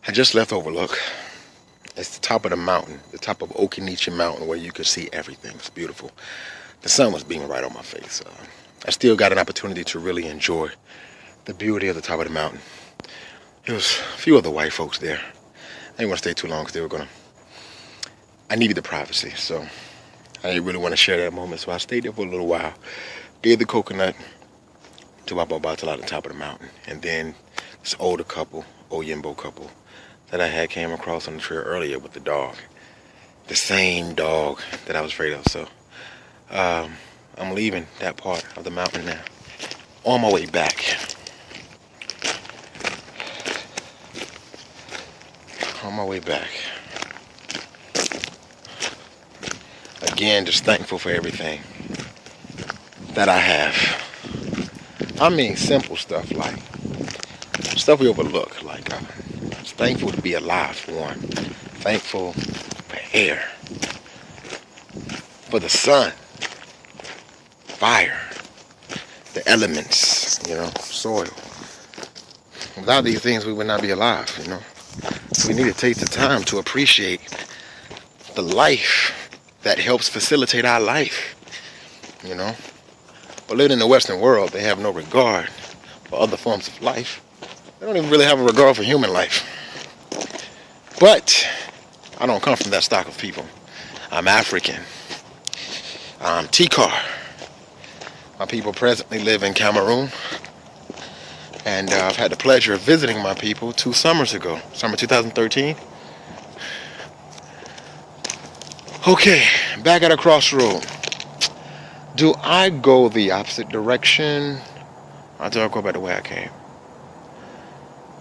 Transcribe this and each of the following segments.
I just left Overlook. It's the top of the mountain, the top of Occoneechee Mountain, where you can see everything. It's beautiful. The sun was beaming right on my face. I still got an opportunity to really enjoy the beauty of the top of the mountain. There was a few other white folks there. I didn't want to stay too long because they were gonna. I needed the privacy, so I didn't really want to share that moment. So I stayed there for a little while. Gave the coconut to my Babatala at the top of the mountain, and then this older couple, Oyimbo couple, that I had came across on the trail earlier with the dog. The same dog that I was afraid of. So I'm leaving that part of the mountain now. On my way back. On my way back. Again, just thankful for everything that I have. I mean, simple stuff like stuff we overlook. Like, just thankful to be alive, for one. Thankful for air, for the sun, fire, the elements, soil. Without these things, we would not be alive, We need to take the time to appreciate the life that helps facilitate our life, But living in the Western world, they have no regard for other forms of life. They don't even really have a regard for human life. But I don't come from that stock of people. I'm African. I'm Tikar. My people presently live in Cameroon. And I've had the pleasure of visiting my people 2 summers ago, summer 2013. Okay, back at a crossroad. Do I go the opposite direction, or do I go back the way I came?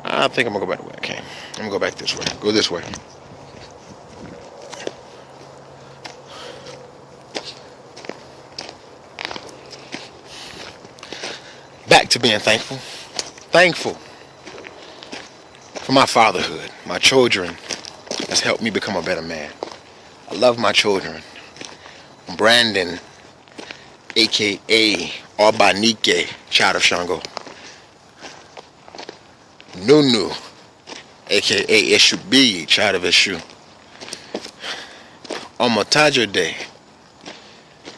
I think I'm gonna go back the way I came. I'm gonna go back this way. Go this way. Back to being thankful. Thankful for my fatherhood. My children has helped me become a better man. I love my children. Brandon, aka Obanike, child of Shango. Nunu, aka Eshu B, child of Eshu. Omotajode,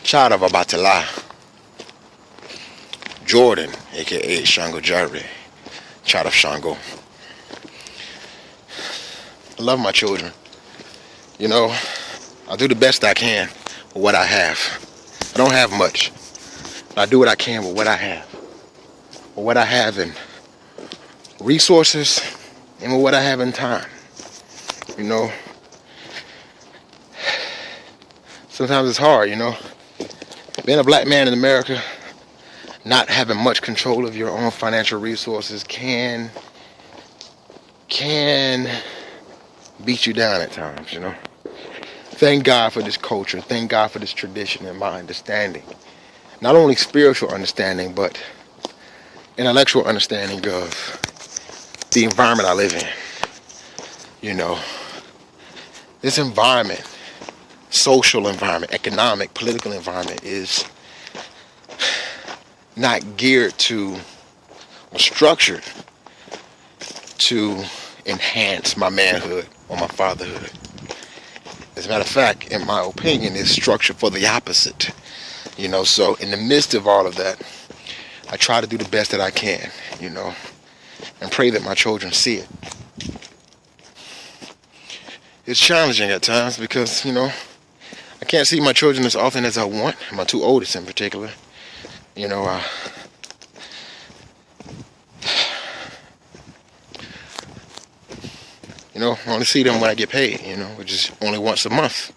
child of Abatala. Jordan, aka Shango Jare, child of Shango. I love my children. I do the best I can with what I have. I don't have much, but I do what I can with what I have. With what I have in resources and with what I have in time. Sometimes it's hard, Being a black man in America, not having much control of your own financial resources can beat you down at times, Thank God for this culture. Thank God for this tradition and my understanding. Not only spiritual understanding, but intellectual understanding of the environment I live in. This environment, social environment, economic, political environment is not geared to or structured to enhance my manhood or my fatherhood. As a matter of fact, in my opinion, it's structured for the opposite. So in the midst of all of that, I try to do the best that I can, and pray that my children see it. It's challenging at times because, I can't see my children as often as I want, my 2 oldest in particular. I only see them when I get paid, which is only once a month.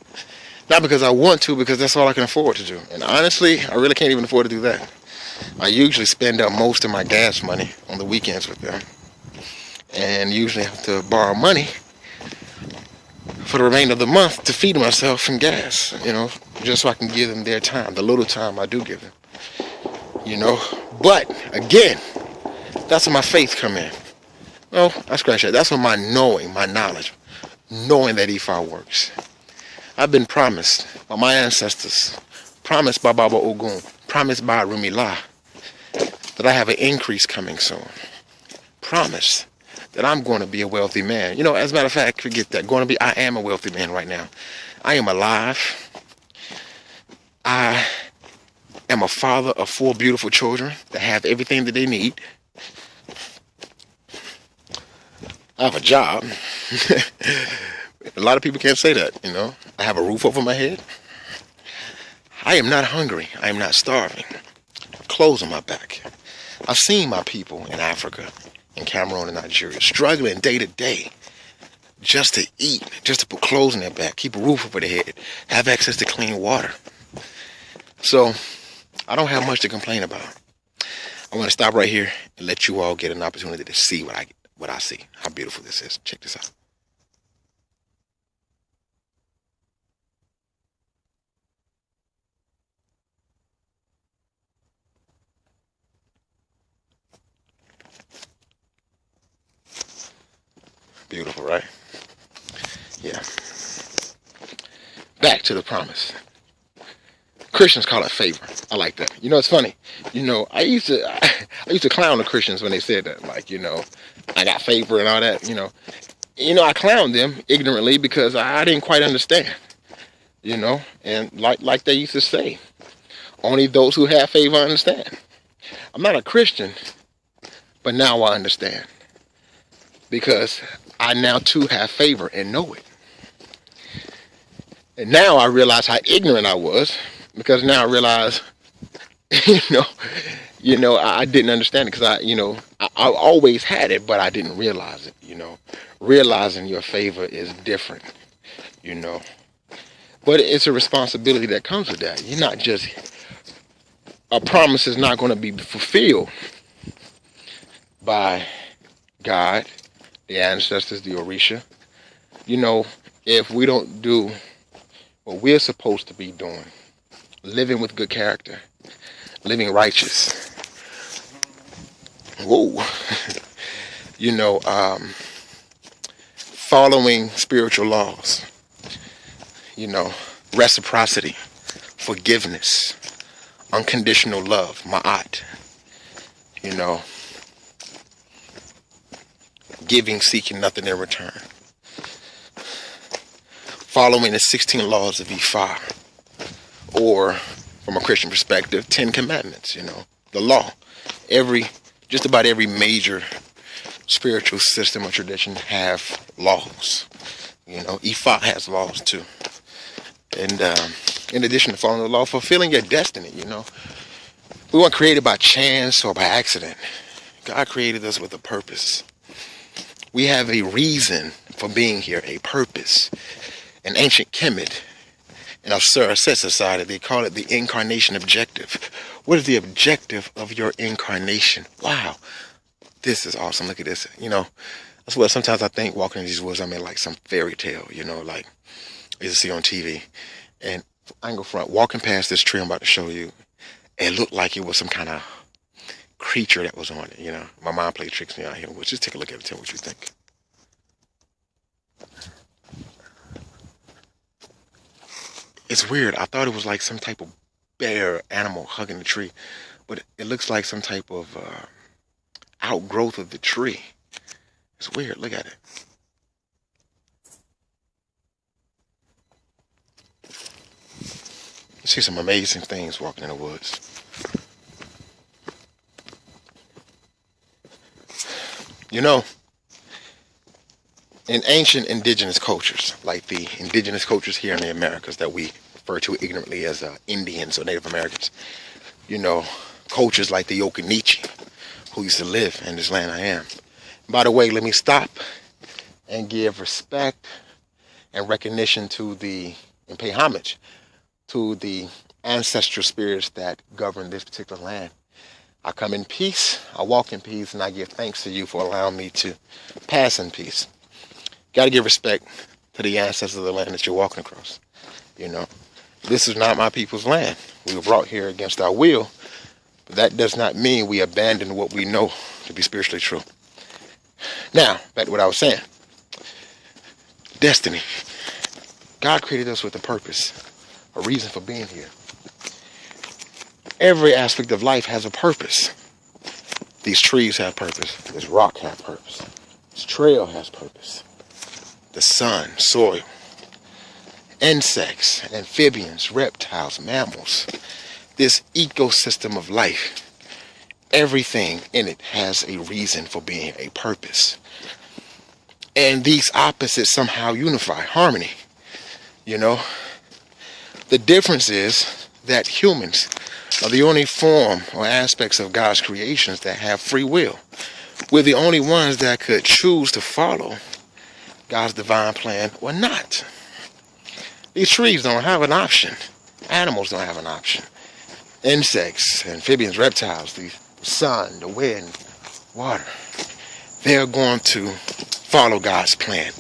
Not because I want to, because that's all I can afford to do. And honestly, I really can't even afford to do that. I usually spend up most of my gas money on the weekends with them. And usually have to borrow money for the remainder of the month to feed myself and gas, just so I can give them their time, the little time I do give them. But again, that's where my faith come in. Well, I scratch that. That's where my knowing, my knowledge, knowing that Ifa works. I've been promised by my ancestors, promised by Baba Ogun, promised by Rumila, that I have an increase coming soon. Promised that I'm going to be a wealthy man. You know, as a matter of fact, forget that. I am a wealthy man right now. I am alive. I am a father of 4 beautiful children that have everything that they need. I have a job. A lot of people can't say that, you know. I have a roof over my head. I am not hungry. I am not starving. Clothes on my back. I've seen my people in Africa, in Cameroon and Nigeria, struggling day to day just to eat, just to put clothes on their back, keep a roof over their head, have access to clean water. So I don't have much to complain about. I want to stop right here and let you all get an opportunity to see what I see, how beautiful this is. Check this out. Beautiful, right? Yeah. Back to the promise. Christians call it favor. I like that. You know, it's funny. You know, I used to clown the Christians when they said that, like, you know, I got favor and all that. You know, I clowned them ignorantly because I didn't quite understand. You know, and like they used to say, only those who have favor understand. I'm not a Christian, but now I understand because I now too have favor and know it. And now I realize how ignorant I was because now I realize, you know, I didn't understand it because I always had it, but I didn't realize it. You know, realizing your favor is different. You know, but it's a responsibility that comes with that. You're not just a promise is not going to be fulfilled by God, the ancestors, the Orisha. You know, if we don't do what we're supposed to be doing, living with good character, living righteous. Whoa. You know, following spiritual laws. You know, reciprocity, forgiveness, unconditional love, ma'at. You know, giving, seeking nothing in return. Following the 16 laws of Ifa, or from a Christian perspective, 10 commandments, you know, the law. Just about every major spiritual system or tradition have laws. You know, Ifa has laws too. And in addition to following the law, fulfilling your destiny, you know. We weren't created by chance or by accident. God created us with a purpose. We have a reason for being here, a purpose. In ancient Kemet, in our Set society, they call it the incarnation objective. What is the objective of your incarnation? Wow, this is awesome. Look at this. You know, that's what sometimes I think walking in these woods, I'm in like some fairy tale, you know, like I used to see on TV. And I can go front, walking past this tree I'm about to show you, it looked like it was some kind of creature that was on it, you know. My mind played tricks me out here. Well, just take a look at it and tell me what you think. It's weird. I thought it was like some type of bear animal hugging the tree, but it looks like some type of outgrowth of the tree. It's weird. Look at it. You see some amazing things walking in the woods. You know, in ancient indigenous cultures, like the indigenous cultures here in the Americas that we refer to ignorantly as Indians or Native Americans, you know, cultures like the Occoneechee, who used to live in this land I am. By the way, let me stop and give respect and recognition to and pay homage to the ancestral spirits that govern this particular land. I come in peace, I walk in peace, and I give thanks to you for allowing me to pass in peace. Got to give respect to the ancestors of the land that you're walking across. You know, this is not my people's land. We were brought here against our will, but that does not mean we abandon what we know to be spiritually true. Now, back to what I was saying. Destiny. God created us with a purpose, a reason for being here. Every aspect of life has a purpose. These trees have purpose. This rock has purpose. This trail has purpose. The sun, soil, insects, amphibians, reptiles, mammals. This ecosystem of life, everything in it has a reason for being, a purpose. And these opposites somehow unify, harmony. You know, the difference is that humans are the only form or aspects of God's creations that have free will. We're the only ones that could choose to follow God's divine plan or not. These trees don't have an option. Animals don't have an option. Insects, amphibians, reptiles, the sun, the wind, water, they're going to follow God's plan,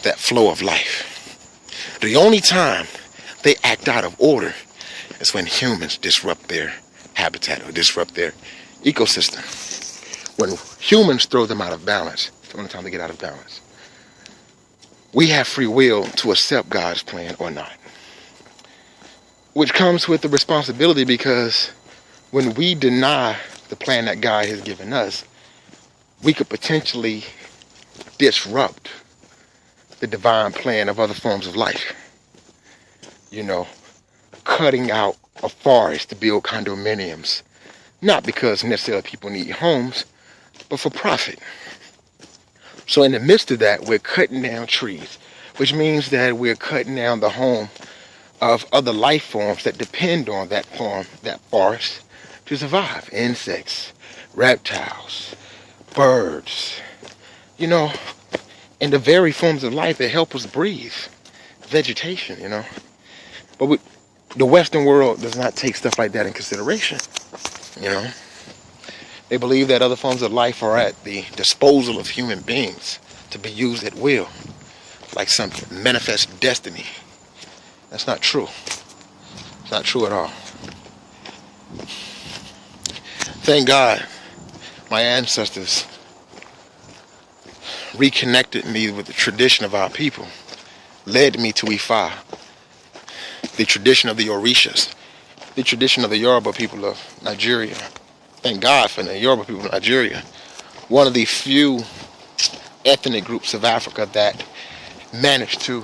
that flow of life. The only time they act out of order is when humans disrupt their habitat or disrupt their ecosystem. When humans throw them out of balance, it's the only time they get out of balance. We have free will to accept God's plan or not, which comes with the responsibility, because when we deny the plan that God has given us, we could potentially disrupt the divine plan of other forms of life. You know, cutting out a forest to build condominiums, not because necessarily people need homes, but for profit. So in the midst of that, we're cutting down trees, which means that we're cutting down the home of other life forms that depend on that forest to survive. Insects, reptiles, birds, you know, and the very forms of life that help us breathe. Vegetation, you know. But the Western world does not take stuff like that in consideration, you know. They believe that other forms of life are at the disposal of human beings to be used at will, like some manifest destiny. That's not true. It's not true at all. Thank God my ancestors reconnected me with the tradition of our people, led me to Ifa, the tradition of the Orishas, the tradition of the Yoruba people of Nigeria. Thank God for the Yoruba people of Nigeria, one of the few ethnic groups of Africa that managed to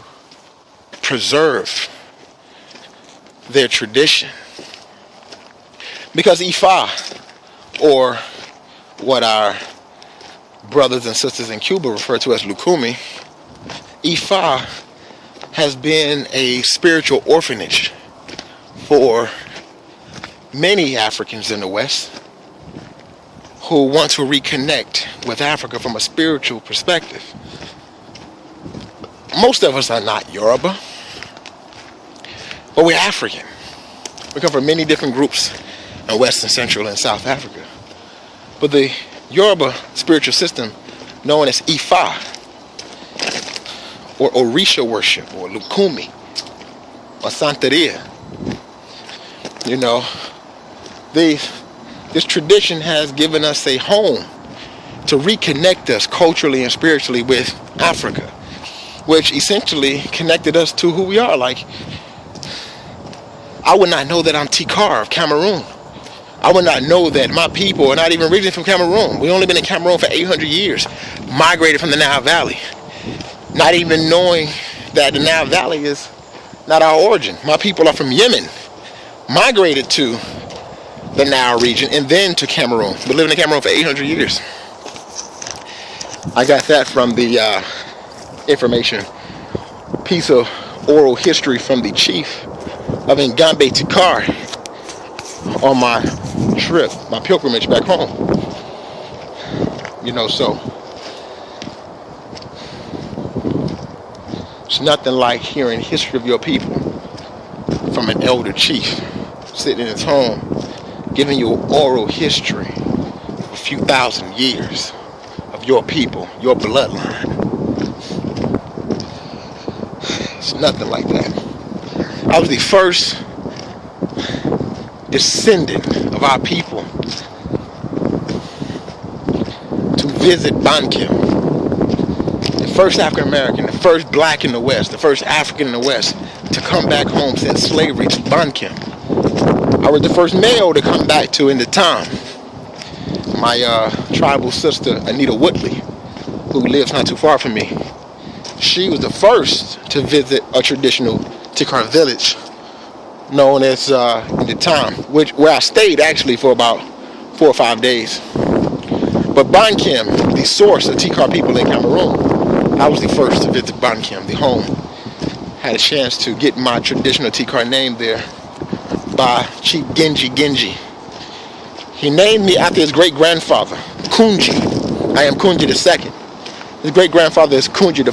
preserve their tradition. Because Ifa, or what our brothers and sisters in Cuba refer to as Lukumi, Ifa has been a spiritual orphanage for many Africans in the West who want to reconnect with Africa from a spiritual perspective. Most of us are not Yoruba, but we're African. We come from many different groups in West and Central and South Africa. But the Yoruba spiritual system, known as Ifa, or Orisha worship, or Lukumi, or Santeria, you know, this tradition has given us a home to reconnect us culturally and spiritually with Africa, which essentially connected us to who we are. Like, I would not know that I'm Tikar of Cameroon. I would not know that my people are not even originally from Cameroon. We've only been in Cameroon for 800 years, migrated from the Nile Valley, not even knowing that the Nile Valley is not our origin. My people are from Yemen, migrated to the Nile region and then to Cameroon. Been living in Cameroon for 800 years. I got that from the information, piece of oral history from the chief of Ngambe Tikar on my trip, my pilgrimage back home. You know, so it's nothing like hearing history of your people from an elder chief sitting in his home giving you oral history of a few thousand years of your people, your bloodline. It's nothing like that. I was the first descendant of our people to visit Bankim. The first African American, the first black in the West, the first African in the West to come back home since slavery to Bankim. I was the first male to come back to in the town. My tribal sister, Anita Woodley, who lives not too far from me, she was the first to visit a traditional Tikar village known as in the town, where I stayed actually for about 4 or 5 days. But Bankim, the source of Tikar people in Cameroon, I was the first to visit Bankim, the home. Had a chance to get my traditional Tikar name there by Chief Genji. He named me after his great-grandfather, Kunji. I am Kunji II. His great-grandfather is Kunji I.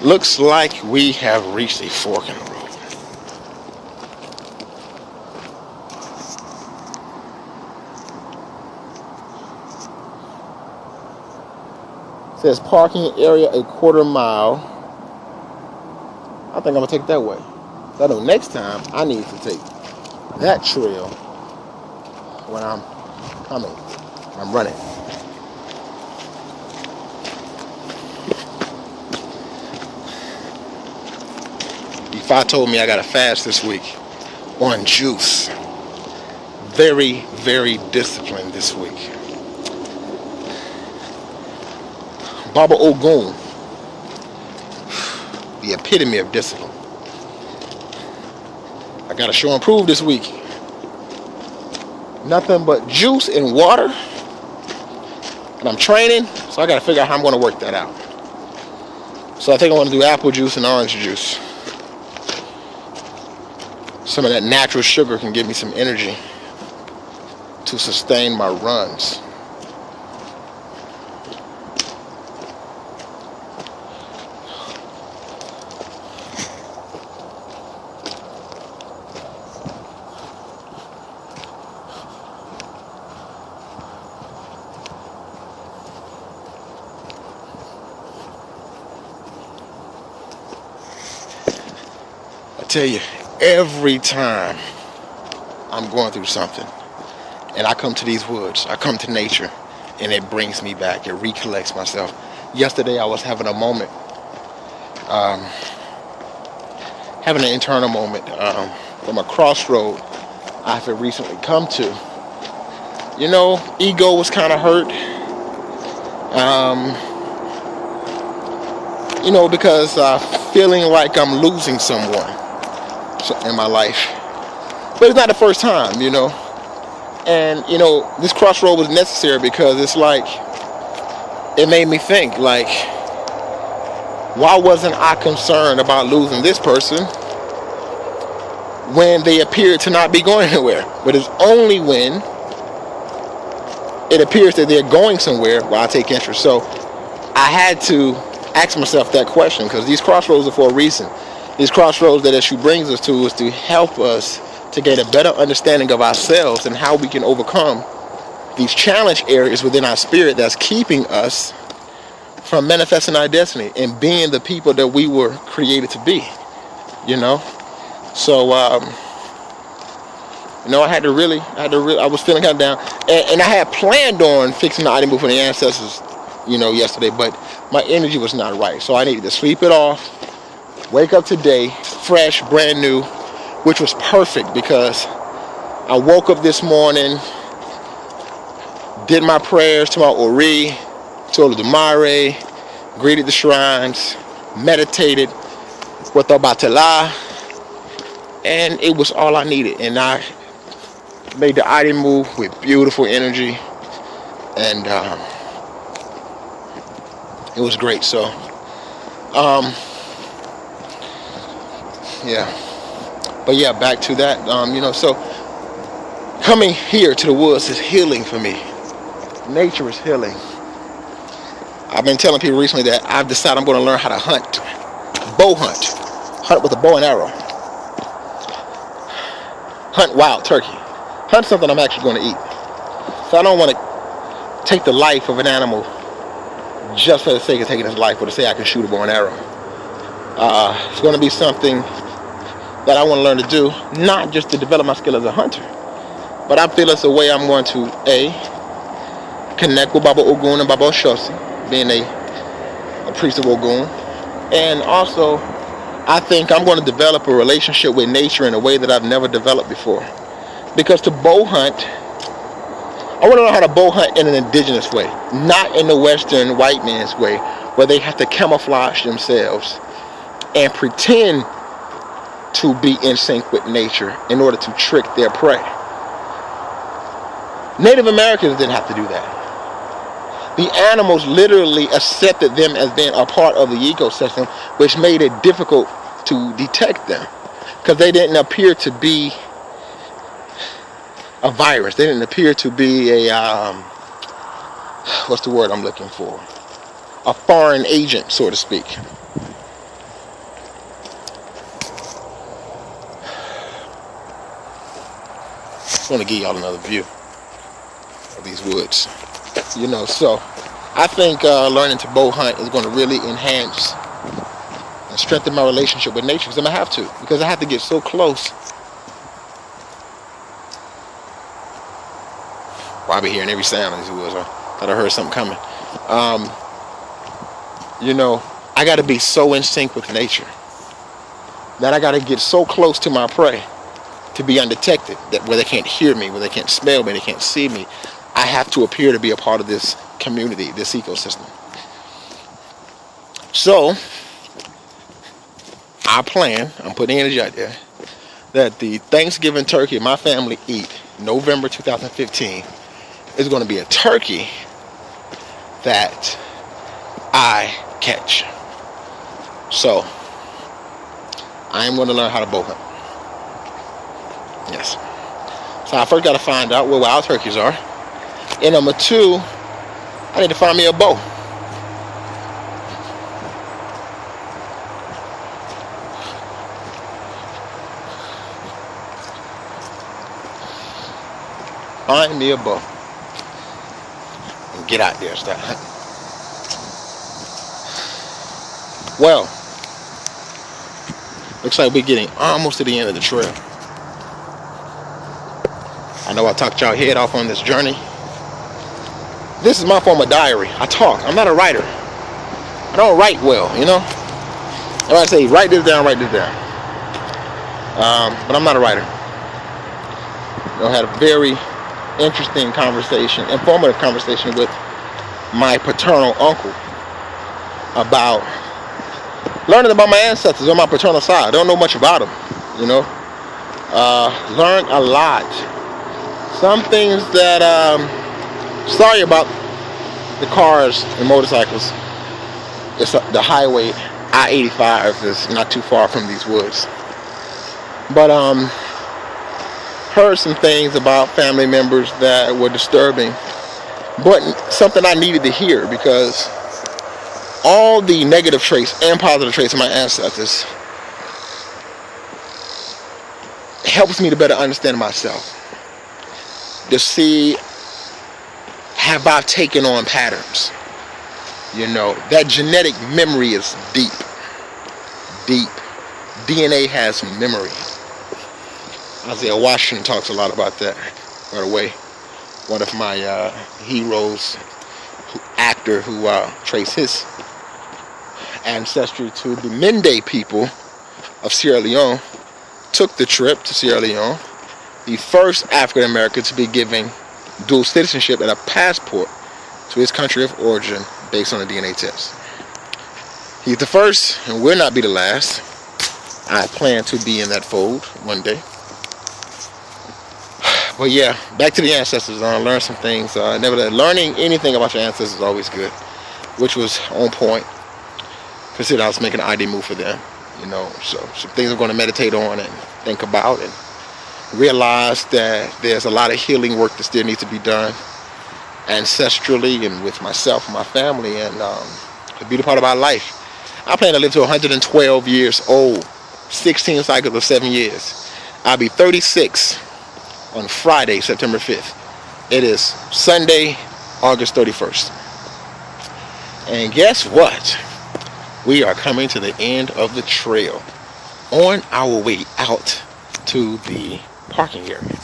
Looks like we have reached a fork in the road. It says parking area a 1/4 mile. I think I'm gonna take it that way. So I know next time I need to take that trail when I'm coming. I'm running. If told me I gotta fast this week on juice. Very, very disciplined this week. Baba Ogun, the epitome of discipline. I gotta show and prove this week. Nothing but juice and water. And I'm training, so I gotta figure out how I'm gonna work that out. So I think I want to do apple juice and orange juice. Some of that natural sugar can give me some energy to sustain my runs. I tell you, every time I'm going through something and I come to these woods, I come to nature, and it brings me back, it recollects myself. Yesterday I was having a moment, having an internal moment from a crossroad I have recently come to. You know, ego was kind of hurt, you know, because feeling like I'm losing someone in my life. But it's not the first time, you know. And, you know, this crossroad was necessary because it's like, it made me think, like, why wasn't I concerned about losing this person when they appeared to not be going anywhere? But it's only when it appears that they're going somewhere where I take interest. So I had to ask myself that question, because these crossroads are for a reason. These crossroads that she brings us to is to help us to get a better understanding of ourselves and how we can overcome these challenge areas within our spirit that's keeping us from manifesting our destiny and being the people that we were created to be, you know. So you know, I was feeling kind of down, and I had planned on fixing the item for the ancestors, you know, yesterday, but my energy was not right, so I needed to sleep it off, wake up today fresh, brand new, which was perfect, because I woke up this morning, did my prayers to my Ori, told the Mare, greeted the shrines, meditated with the Batala, and it was all I needed. And I made the item move with beautiful energy, and it was great. So yeah, but yeah, back to that. You know, so coming here to the woods is healing for me. Nature is healing. I've been telling people recently that I've decided I'm going to learn how to hunt, bow hunt with a bow and arrow, hunt wild turkey, hunt something I'm actually going to eat. So I don't want to take the life of an animal just for the sake of taking his life, or to say I can shoot a bow and arrow. It's going to be something that I want to learn to do, not just to develop my skill as a hunter, but I feel it's a way I'm going to connect with Baba Ogun and Baba Oshosi, being a priest of Ogun. And also, I think I'm going to develop a relationship with nature in a way that I've never developed before. Because to bow hunt I want to learn how to bow hunt in an indigenous way, not in the Western white man's way, where they have to camouflage themselves and pretend to be in sync with nature in order to trick their prey. Native Americans didn't have to do that. The animals literally accepted them as being a part of the ecosystem, which made it difficult to detect them because they didn't appear to be a virus. They didn't appear to be a, what's the word I'm looking for? A foreign agent, so to speak. I want to give y'all another view of these woods. You know, so I think learning to bow hunt is going to really enhance and strengthen my relationship with nature, because I'm going to have to, because I have to get so close. Well, I'll be hearing every sound in these woods. I thought I heard something coming. You know, I got to be so in sync with nature that I got to get so close to my prey to be undetected, that where they can't hear me, where they can't smell me, they can't see me. I have to appear to be a part of this community, this ecosystem. So, I plan, I'm putting energy out there, that the Thanksgiving turkey my family eat November 2015 is going to be a turkey that I catch. So, I am going to learn how to bow hunt. Yes. So I first got to find out where wild turkeys are. And number two, I need to find me a bow. Find me a bow. And get out there and start hunting. Well, looks like we're getting almost to the end of the trail. I know I talked y'all head off on this journey. This is my form of diary. I talk. I'm not a writer. I don't write well, you know. Everybody say, write this down, write this down. But I'm not a writer. I had a very interesting conversation, informative conversation with my paternal uncle about learning about my ancestors on my paternal side. I don't know much about them, you know. Learned a lot. Some things that, sorry about the cars and motorcycles. It's the highway, I-85 is not too far from these woods. But, heard some things about family members that were disturbing, but something I needed to hear, because all the negative traits and positive traits of my ancestors helps me to better understand myself. To see, have I taken on patterns? You know, that genetic memory is deep. Deep. DNA has memory. Isaiah Washington talks a lot about that. By the way, one of my heroes, actor who traced his ancestry to the Mende people of Sierra Leone, took the trip to Sierra Leone, the first African American to be given dual citizenship and a passport to his country of origin based on a DNA test. He's the first, and will not be the last. I plan to be in that fold one day. But yeah, back to the ancestors. I learned some things. Nevertheless, learning anything about your ancestors is always good, which was on point. Consider I was making an ID move for them, you know. So some things I'm going to meditate on and think about, and realize that there's a lot of healing work that still needs to be done ancestrally and with myself and my family. And the beauty part about life, I plan to live to 112 years old, 16 cycles of 7 years. I'll be 36 on Friday, September 5th. It is Sunday, August 31st. And guess what? We are coming to the end of the trail, on our way out to the parking area.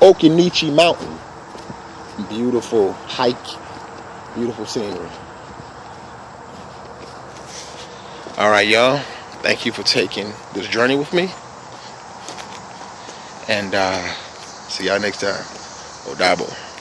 Occoneechee Mountain. Beautiful hike, beautiful scenery. All right, y'all. Thank you for taking this journey with me. And see y'all next time. Odabo.